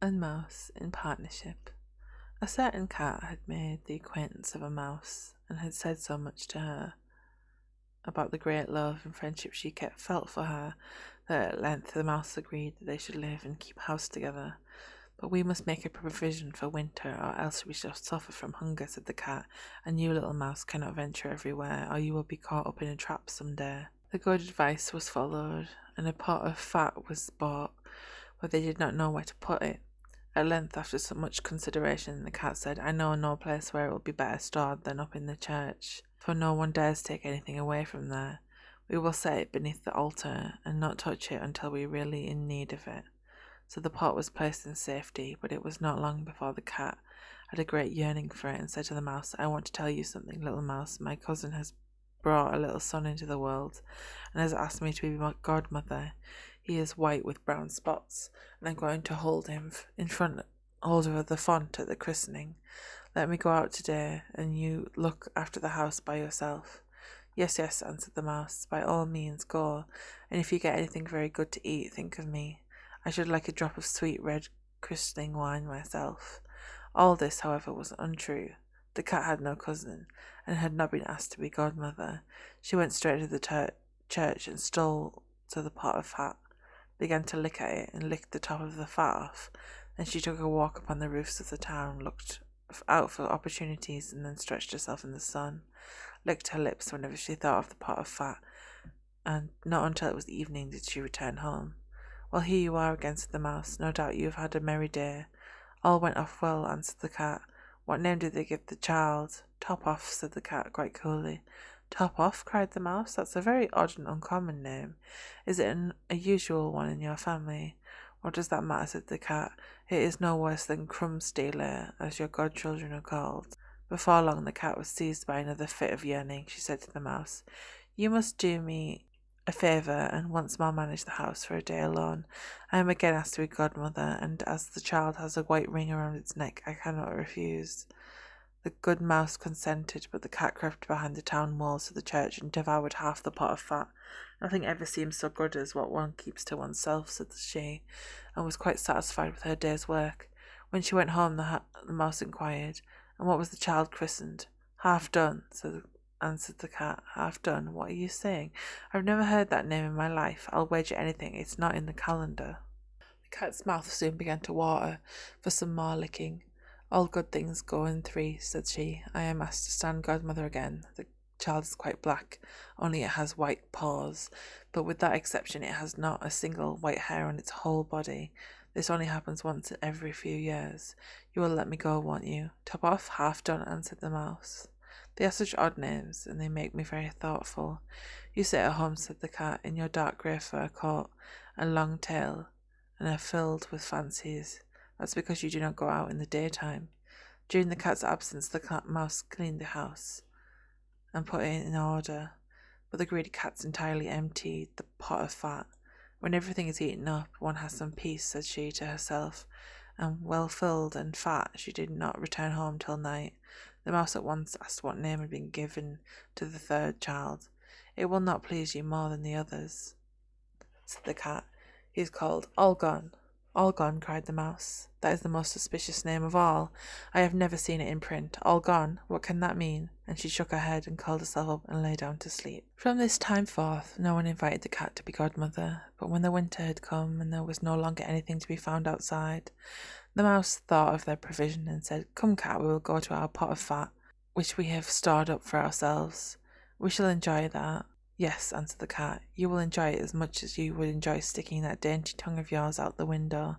and mouse in partnership. A certain cat had made the acquaintance of a mouse, and had said so much to her about the great love and friendship she felt for her, that at length the mouse agreed that they should live and keep house together. But we must make a provision for winter, or else we shall suffer from hunger, said the cat, and you, little mouse, cannot venture everywhere, or you will be caught up in a trap some day. The good advice was followed, and a pot of fat was bought, but they did not know where to put it. At length, after so much consideration, the cat said, I know no place where it will be better stored than up in the church, for no one dares take anything away from there. We will set it beneath the altar, and not touch it until we are really in need of it. So the pot was placed in safety, but it was not long before the cat had a great yearning for it, and said to the mouse, I want to tell you something, little mouse. My cousin has brought a little son into the world, and has asked me to be my godmother. He is white with brown spots, and I'm going to hold him hold of the font at the christening. Let me go out today, and you look after the house by yourself. Yes, yes, answered the mouse, by all means go, and if you get anything very good to eat, think of me. I should like a drop of sweet red christening wine myself. All this, however, was untrue. The cat had no cousin, and had not been asked to be godmother. She went straight to the church and stole to the pot of fat, began to lick at it, and licked the top of the fat off. Then she took a walk upon the roofs of the town, looked out for opportunities, and then stretched herself in the sun, licked her lips whenever she thought of the pot of fat, and not until it was evening did she return home. Well, here you are again, said the mouse. No doubt you have had a merry day. All went off well, answered the cat. What name did they give the child? Top off, said the cat quite coolly. Top off, cried the mouse. That's a very odd and uncommon name. Is it a usual one in your family? What does that matter, said the cat. It is no worse than Crumb Stealer, as your godchildren are called. Before long the cat was seized by another fit of yearning. She said to the mouse, You must do me a favour, and once more manage the house for a day alone. I am again asked to be godmother, and as the child has a white ring around its neck, I cannot refuse. The good mouse consented, but the cat crept behind the town walls to the church and devoured half the pot of fat. Nothing ever seems so good as what one keeps to oneself, said she, and was quite satisfied with her day's work. When she went home, the mouse inquired, And what was the child christened? Half done, answered the cat. Half done? What are you saying? I've never heard that name in my life. I'll wager anything it's not in the calendar. The cat's mouth soon began to water for some more licking. All good things go in threes, said she. I am asked to stand godmother again. The child is quite black, only it has white paws, but with that exception it has not a single white hair on its whole body. This only happens once every few years. You will let me go, won't you? Top off, half done, answered the mouse. They are such odd names, and they make me very thoughtful. You sit at home, said the cat, in your dark grey fur coat and long tail, and are filled with fancies. That's because you do not go out in the daytime. During the cat's absence, the mouse cleaned the house and put it in order, but the greedy cat's entirely emptied the pot of fat. When everything is eaten up, one has some peace, said she to herself, and well filled and fat, she did not return home till night. The mouse at once asked what name had been given to the third child. It will not please you more than the others, said the cat. He is called All Gone. All Gone, cried the mouse. That is the most suspicious name of all. I have never seen it in print. All Gone, what can that mean? And she shook her head and curled herself up and lay down to sleep. From this time forth, no one invited the cat to be godmother, but when the winter had come and there was no longer anything to be found outside, the mouse thought of their provision and said, Come, cat, we will go to our pot of fat, which we have stored up for ourselves. We shall enjoy that. Yes, answered the cat, you will enjoy it as much as you would enjoy sticking that dainty tongue of yours out the window.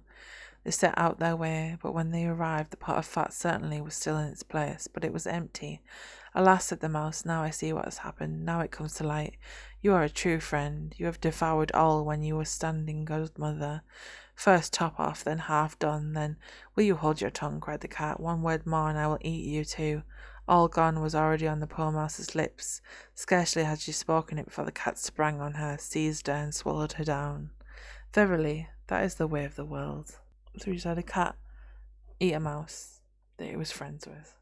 They set out their way, but when they arrived, the pot of fat certainly was still in its place, but it was empty. Alas, said the mouse, now I see what has happened. Now it comes to light. You are a true friend. You have devoured all when you were standing godmother. First top off, then half done, then— Will you hold your tongue, cried the cat. One word more and I will eat you too. All Gone was already on the poor mouse's lips. Scarcely had she spoken it before the cat sprang on her, seized her, and swallowed her down. Verily, that is the way of the world. So you said a cat eat a mouse that he was friends with.